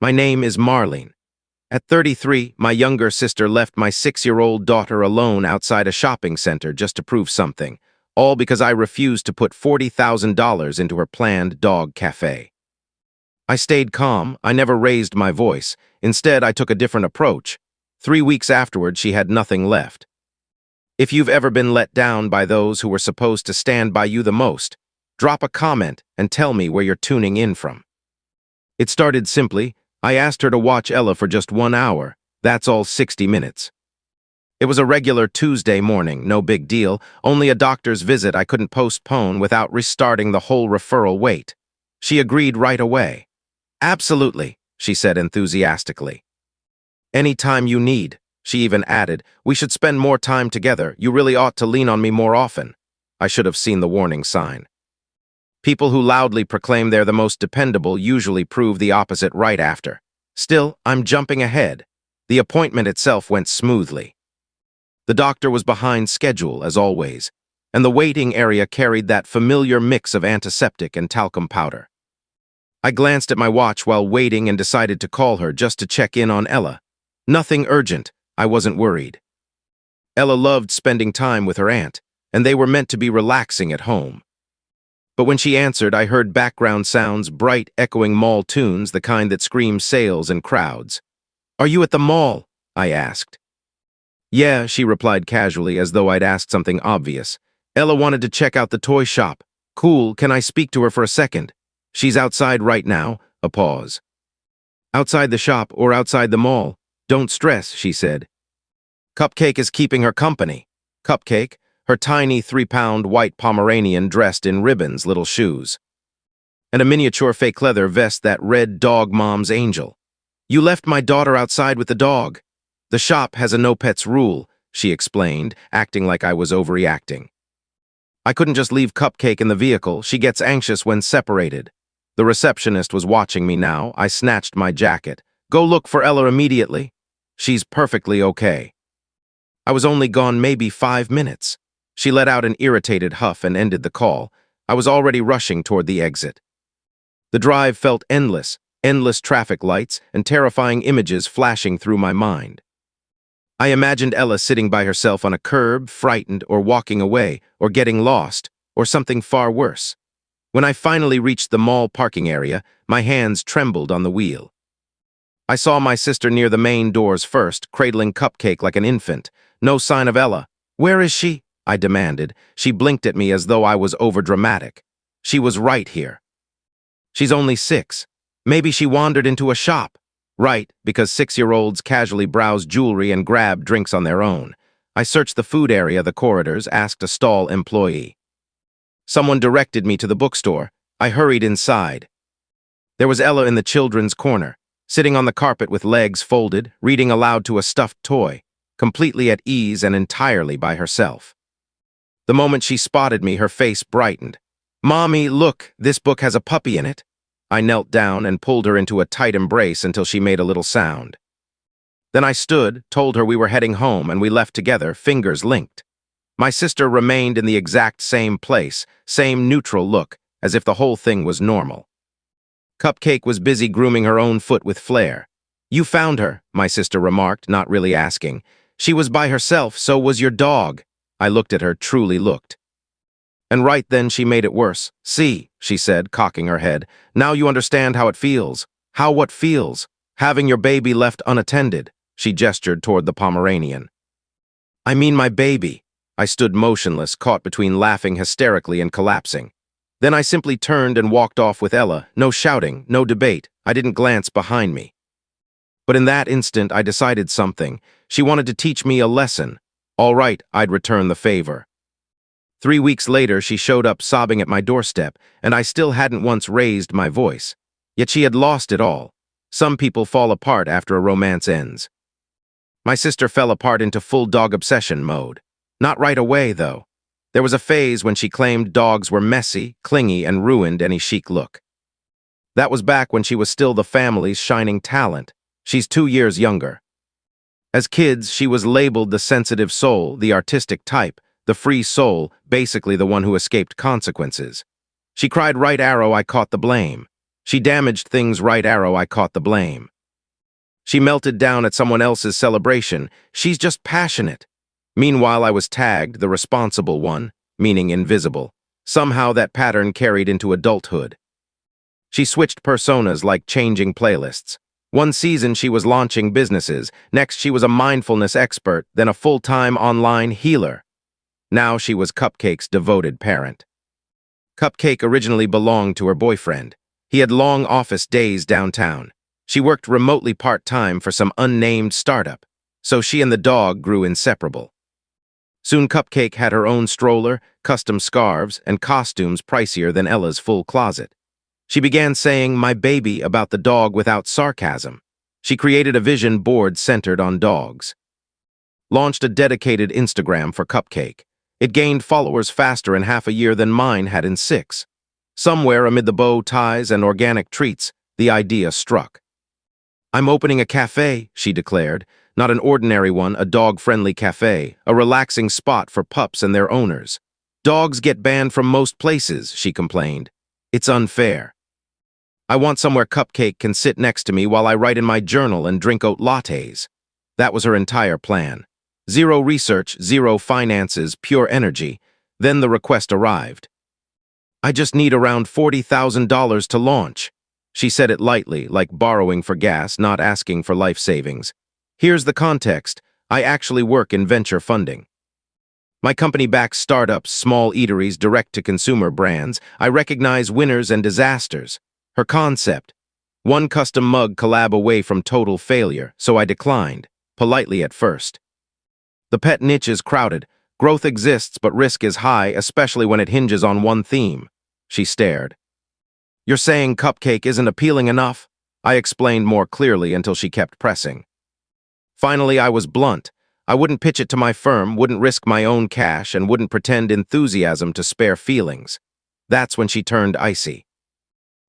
My name is Marlene. At 33, my younger sister left my 6-year-old daughter alone outside a shopping center just to prove something, all because I refused to put $40,000 into her planned dog cafe. I stayed calm. I never raised my voice. Instead, I took a different approach. 3 weeks afterward, she had nothing left. If you've ever been let down by those who were supposed to stand by you the most, drop a comment and tell me where you're tuning in from. It started simply. I asked her to watch Ella for just 1 hour. That's all 60 minutes. It was a regular Tuesday morning, no big deal, only a doctor's visit I couldn't postpone without restarting the whole referral wait. She agreed right away. Absolutely, she said enthusiastically. Any time you need, she even added. We should spend more time together. You really ought to lean on me more often. I should have seen the warning sign. People who loudly proclaim they're the most dependable usually prove the opposite right after. Still, I'm jumping ahead. The appointment itself went smoothly. The doctor was behind schedule, as always, and the waiting area carried that familiar mix of antiseptic and talcum powder. I glanced at my watch while waiting and decided to call her just to check in on Ella. Nothing urgent. I wasn't worried. Ella loved spending time with her aunt, and they were meant to be relaxing at home. But when she answered, I heard background sounds, bright, echoing mall tunes, the kind that scream sales and crowds. "Are you at the mall?" I asked. "Yeah," she replied casually, as though I'd asked something obvious. "Ella wanted to check out the toy shop." "Cool, can I speak to her for a second?" "She's outside right now." A pause. "Outside the shop or outside the mall? Don't stress," she said. Cupcake is keeping her company. Cupcake? Her tiny 3-pound white Pomeranian dressed in ribbons, little shoes, and a miniature fake leather vest that read Dog Mom's Angel. "You left my daughter outside with the dog. The shop has a no-pets rule," she explained, acting like I was overreacting. "I couldn't just leave Cupcake in the vehicle. She gets anxious when separated." The receptionist was watching me now. I snatched my jacket. "Go look for Ella immediately. She's perfectly okay." I was only gone maybe 5 minutes. She let out an irritated huff and ended the call. I was already rushing toward the exit. The drive felt endless traffic lights and terrifying images flashing through my mind. I imagined Ella sitting by herself on a curb, frightened, or walking away, or getting lost, or something far worse. When I finally reached the mall parking area, my hands trembled on the wheel. I saw my sister near the main doors first, cradling Cupcake like an infant. No sign of Ella. "Where is she?" I demanded. She blinked at me as though I was overdramatic. She was right here. "She's only 6. Maybe she wandered into a shop." Right, because 6-year-olds casually browse jewelry and grab drinks on their own. I searched the food area, the corridors, asked a stall employee. Someone directed me to the bookstore. I hurried inside. There was Ella in the children's corner, sitting on the carpet with legs folded, reading aloud to a stuffed toy, completely at ease and entirely by herself. The moment she spotted me, her face brightened. "Mommy, look, this book has a puppy in it." I knelt down and pulled her into a tight embrace until she made a little sound. Then I stood, told her we were heading home, and we left together, fingers linked. My sister remained in the exact same place, same neutral look, as if the whole thing was normal. Cupcake was busy grooming her own foot with Flair. "You found her," my sister remarked, not really asking. "She was by herself, so was your dog." I looked at her, truly looked. And right then she made it worse. "See," she said, cocking her head. "Now you understand how it feels." "How what feels?" "Having your baby left unattended." She gestured toward the Pomeranian. "I mean my baby." I stood motionless, caught between laughing hysterically and collapsing. Then I simply turned and walked off with Ella. No shouting, no debate. I didn't glance behind me. But in that instant, I decided something. She wanted to teach me a lesson. All right, I'd return the favor. 3 weeks later, she showed up sobbing at my doorstep, and I still hadn't once raised my voice. Yet she had lost it all. Some people fall apart after a romance ends. My sister fell apart into full dog obsession mode. Not right away, though. There was a phase when she claimed dogs were messy, clingy, and ruined any chic look. That was back when she was still the family's shining talent. She's 2 years younger. As kids, she was labeled the sensitive soul, the artistic type, the free soul, basically the one who escaped consequences. She cried right arrow, I caught the blame. She damaged things right arrow I caught the blame. She melted down at someone else's celebration. She's just passionate. Meanwhile, I was tagged, the responsible one, meaning invisible. Somehow that pattern carried into adulthood. She switched personas like changing playlists. One season she was launching businesses, next she was a mindfulness expert, then a full-time online healer. Now she was Cupcake's devoted parent. Cupcake originally belonged to her boyfriend. He had long office days downtown. She worked remotely part-time for some unnamed startup, so she and the dog grew inseparable. Soon Cupcake had her own stroller, custom scarves, and costumes pricier than Ella's full closet. She began saying "my baby" about the dog without sarcasm. She created a vision board centered on dogs. Launched a dedicated Instagram for Cupcake. It gained followers faster in half a year than mine had in 6. Somewhere amid the bow ties and organic treats, the idea struck. "I'm opening a cafe," she declared. Not an ordinary one, a dog-friendly cafe, a relaxing spot for pups and their owners. "Dogs get banned from most places," she complained. "It's unfair. I want somewhere Cupcake can sit next to me while I write in my journal and drink oat lattes." That was her entire plan. Zero research, zero finances, pure energy. Then the request arrived. "I just need around $40,000 to launch." She said it lightly, like borrowing for gas, not asking for life savings. "Here's the context. I actually work in venture funding. My company backs startups, small eateries, direct-to-consumer brands. I recognize winners and disasters." Her concept: one custom mug collab away from total failure, so I declined, politely at first. "The pet niche is crowded. Growth exists, but risk is high, especially when it hinges on one theme." She stared. "You're saying Cupcake isn't appealing enough?" I explained more clearly until she kept pressing. Finally, I was blunt. I wouldn't pitch it to my firm, wouldn't risk my own cash, and wouldn't pretend enthusiasm to spare feelings. That's when she turned icy.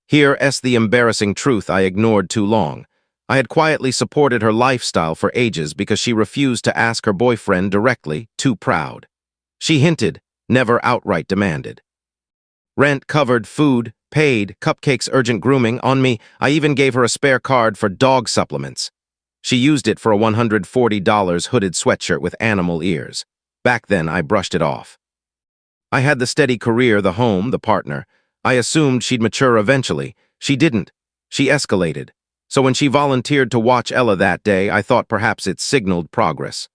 Here's the embarrassing truth I ignored too long. I had quietly supported her lifestyle for ages because she refused to ask her boyfriend directly, too proud. She hinted, never outright demanded. Rent covered, food paid, Cupcake's urgent grooming on me. I even gave her a spare card for dog supplements. She used it for a $140 hooded sweatshirt with animal ears. Back then, I brushed it off. I had the steady career, the home, the partner. I assumed she'd mature eventually. She didn't. She escalated. So when she volunteered to watch Ella that day, I thought perhaps it signaled progress.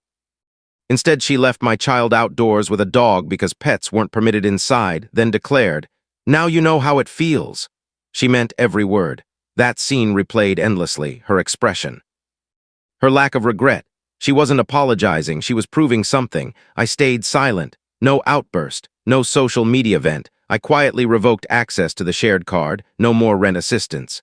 Instead, she left my child outdoors with a dog because pets weren't permitted inside, then declared, "Now you know how it feels." She meant every word. That scene replayed endlessly, her expression. Her lack of regret. She wasn't apologizing, she was proving something. I stayed silent. No outburst, no social media event. I quietly revoked access to the shared card, no more rent assistance.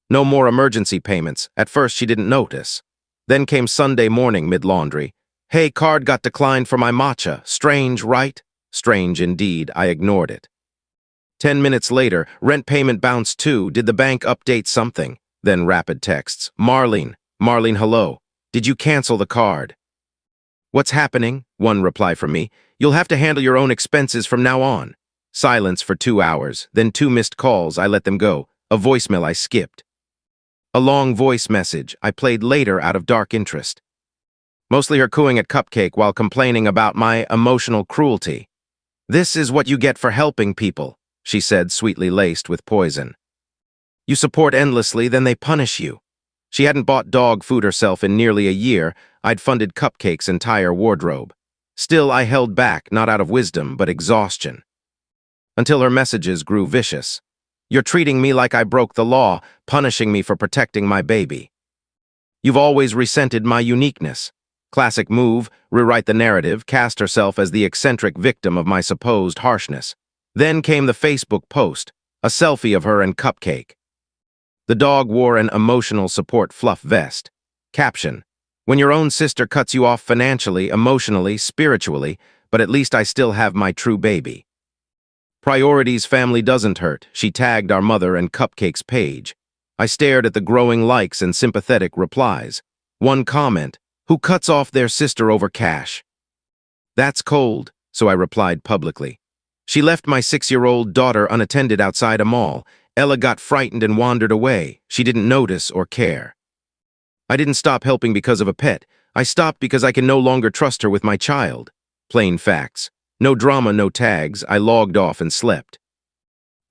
No more emergency payments. At first, she didn't notice. Then came Sunday morning mid-laundry. "Hey, card got declined for my matcha. Strange, right?" Strange indeed, I ignored it. 10 minutes later, rent payment bounced too. Did the bank update something? Then rapid texts. Marlene, hello. Did you cancel the card?" "What's happening?" One reply from me. "You'll have to handle your own expenses from now on." Silence for 2 hours, then 2 missed calls. I let them go. A voicemail I skipped. A long voice message I played later out of dark interest. Mostly her cooing at Cupcake while complaining about my emotional cruelty. "This is what you get for helping people," she said, sweetly laced with poison. "You support endlessly, then they punish you." She hadn't bought dog food herself in nearly a year. I'd funded Cupcake's entire wardrobe. Still, I held back, not out of wisdom, but exhaustion. Until her messages grew vicious. "You're treating me like I broke the law, punishing me for protecting my baby. You've always resented my uniqueness." Classic move, rewrite the narrative, cast herself as the eccentric victim of my supposed harshness. Then came the Facebook post, a selfie of her and Cupcake. The dog wore an emotional support fluff vest. Caption: "When your own sister cuts you off financially, emotionally, spiritually, but at least I still have my true baby." Priorities, family doesn't hurt. She tagged our mother and Cupcake's page. I stared at the growing likes and sympathetic replies. One comment: "Who cuts off their sister over cash?" "That's cold," so I replied publicly. "She left my 6-year-old daughter unattended outside a mall. Ella got frightened and wandered away. She didn't notice or care. I didn't stop helping because of a pet. I stopped because I can no longer trust her with my child. Plain facts. No drama, no tags. I logged off and slept.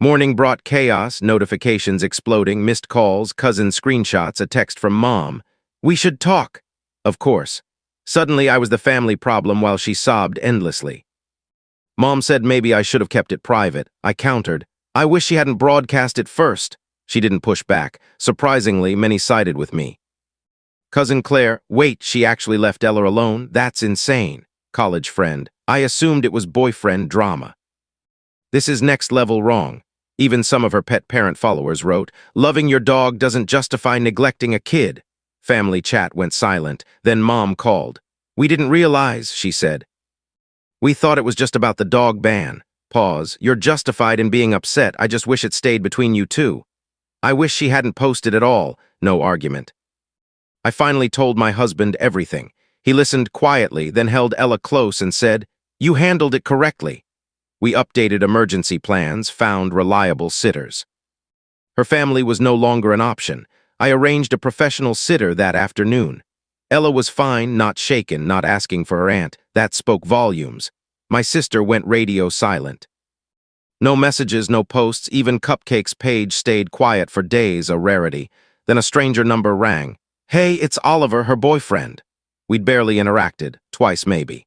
Morning brought chaos, notifications exploding, missed calls, cousin screenshots, a text from mom. We should talk. Of course. Suddenly I was the family problem while she sobbed endlessly. Mom said maybe I should have kept it private. I countered. I wish she hadn't broadcast it first. She didn't push back. Surprisingly, many sided with me. Cousin Claire, wait, she actually left Ella alone? That's insane. College friend. I assumed it was boyfriend drama. This is next level wrong. Even some of her pet parent followers wrote, loving your dog doesn't justify neglecting a kid. Family chat went silent. Then Mom called. We didn't realize, she said. We thought it was just about the dog ban. Pause. You're justified in being upset. I just wish it stayed between you two. I wish she hadn't posted at all. No argument. I finally told my husband everything. He listened quietly, then held Ella close and said, you handled it correctly. We updated emergency plans, found reliable sitters. Her family was no longer an option. I arranged a professional sitter that afternoon. Ella was fine, not shaken, not asking for her aunt. That spoke volumes. My sister went radio silent. No messages, no posts, even Cupcake's page stayed quiet for days, a rarity. Then a stranger number rang. Hey, it's Oliver, her boyfriend. We'd barely interacted, twice maybe.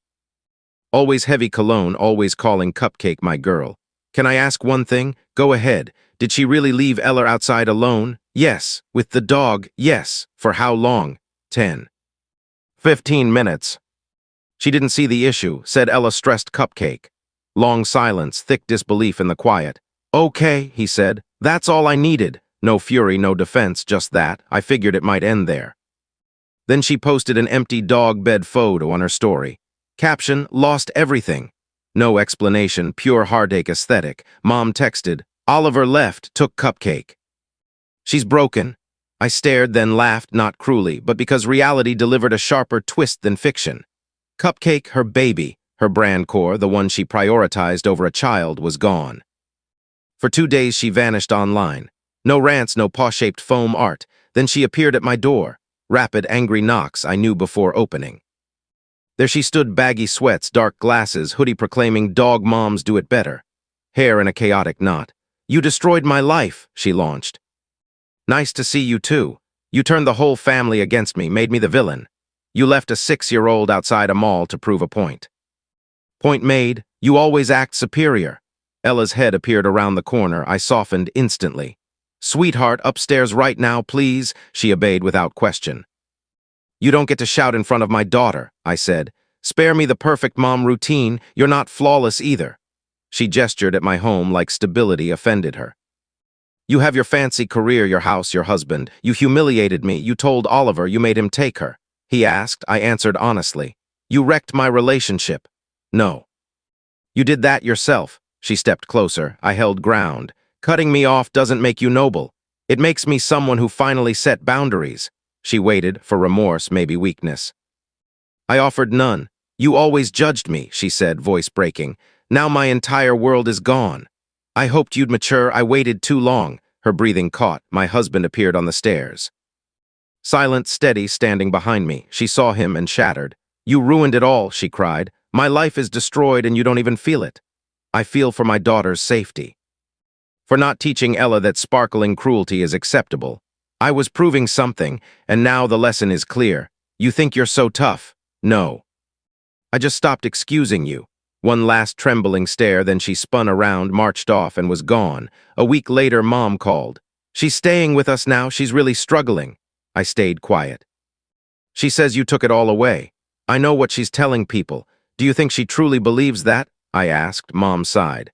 Always heavy cologne, always calling Cupcake my girl. Can I ask one thing? Go ahead. Did she really leave Ella outside alone? Yes. With the dog? Yes. For how long? 10. 15 minutes. She didn't see the issue, said Ella, stressed Cupcake. Long silence, thick disbelief in the quiet. Okay, he said. That's all I needed. No fury, no defense, just that. I figured it might end there. Then she posted an empty dog bed photo on her story. Caption, lost everything. No explanation, pure heartache aesthetic. Mom texted, Oliver left, took Cupcake. She's broken. I stared, then laughed, not cruelly, but because reality delivered a sharper twist than fiction. Cupcake, her baby, her brand core, the one she prioritized over a child, was gone. For 2 days she vanished online. No rants, no paw-shaped foam art. Then she appeared at my door. Rapid, angry knocks I knew before opening. There she stood, baggy sweats, dark glasses, hoodie proclaiming dog moms do it better. Hair in a chaotic knot. You destroyed my life, she launched. Nice to see you too. You turned the whole family against me, made me the villain. You left a 6-year-old outside a mall to prove a point. Point made, you always act superior. Ella's head appeared around the corner. I softened instantly. Sweetheart, upstairs right now, please, she obeyed without question. You don't get to shout in front of my daughter, I said. Spare me the perfect mom routine, you're not flawless either. She gestured at my home like stability offended her. You have your fancy career, your house, your husband. You humiliated me, you told Oliver, you made him take her. He asked, I answered honestly. You wrecked my relationship. No. You did that yourself. She stepped closer. I held ground. Cutting me off doesn't make you noble. It makes me someone who finally set boundaries. She waited for remorse, maybe weakness. I offered none. You always judged me, she said, voice breaking. Now my entire world is gone. I hoped you'd mature. I waited too long. Her breathing caught. My husband appeared on the stairs. Silent, steady, standing behind me. She saw him and shattered. You ruined it all, she cried. My life is destroyed and you don't even feel it. I feel for my daughter's safety. For not teaching Ella that sparkling cruelty is acceptable. I was proving something, and now the lesson is clear. You think you're so tough. No. I just stopped excusing you. One last trembling stare, then she spun around, marched off, and was gone. A week later, Mom called. She's staying with us now. She's really struggling. I stayed quiet. She says you took it all away. I know what she's telling people. Do you think she truly believes that? I asked. Mom sighed.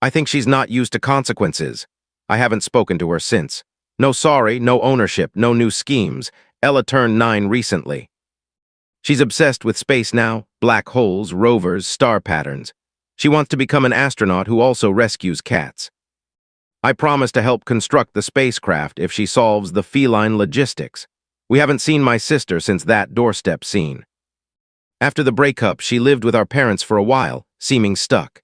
I think she's not used to consequences. I haven't spoken to her since. No sorry, no ownership, no new schemes. Ella turned 9 recently. She's obsessed with space now, black holes, rovers, star patterns. She wants to become an astronaut who also rescues cats. I promise to help construct the spacecraft if she solves the feline logistics. We haven't seen my sister since that doorstep scene. After the breakup, she lived with our parents for a while, seeming stuck.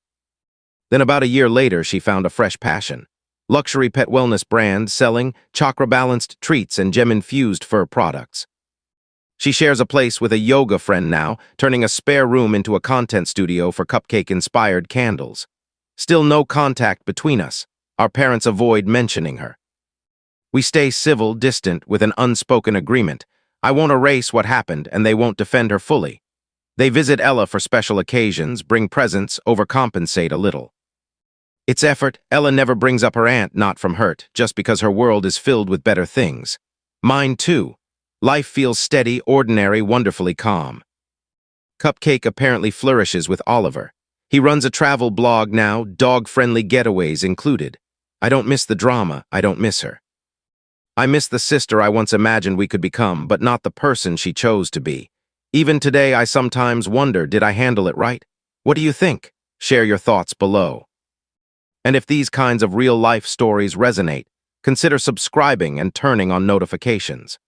Then about a year later, she found a fresh passion. luxury pet wellness brand selling chakra-balanced treats and gem-infused fur products. She shares a place with a yoga friend now, turning a spare room into a content studio for cupcake-inspired candles. Still no contact between us. Our parents avoid mentioning her. We stay civil, distant, with an unspoken agreement. I won't erase what happened, and they won't defend her fully. They visit Ella for special occasions, bring presents, overcompensate a little. It's effort. Ella never brings up her aunt, not from hurt, just because her world is filled with better things. Mine too. Life feels steady, ordinary, wonderfully calm. Cupcake apparently flourishes with Oliver. He runs a travel blog now, dog-friendly getaways included. I don't miss the drama, I don't miss her. I miss the sister I once imagined we could become, but not the person she chose to be. Even today, I sometimes wonder, did I handle it right? What do you think? Share your thoughts below. And if these kinds of real-life stories resonate, consider subscribing and turning on notifications.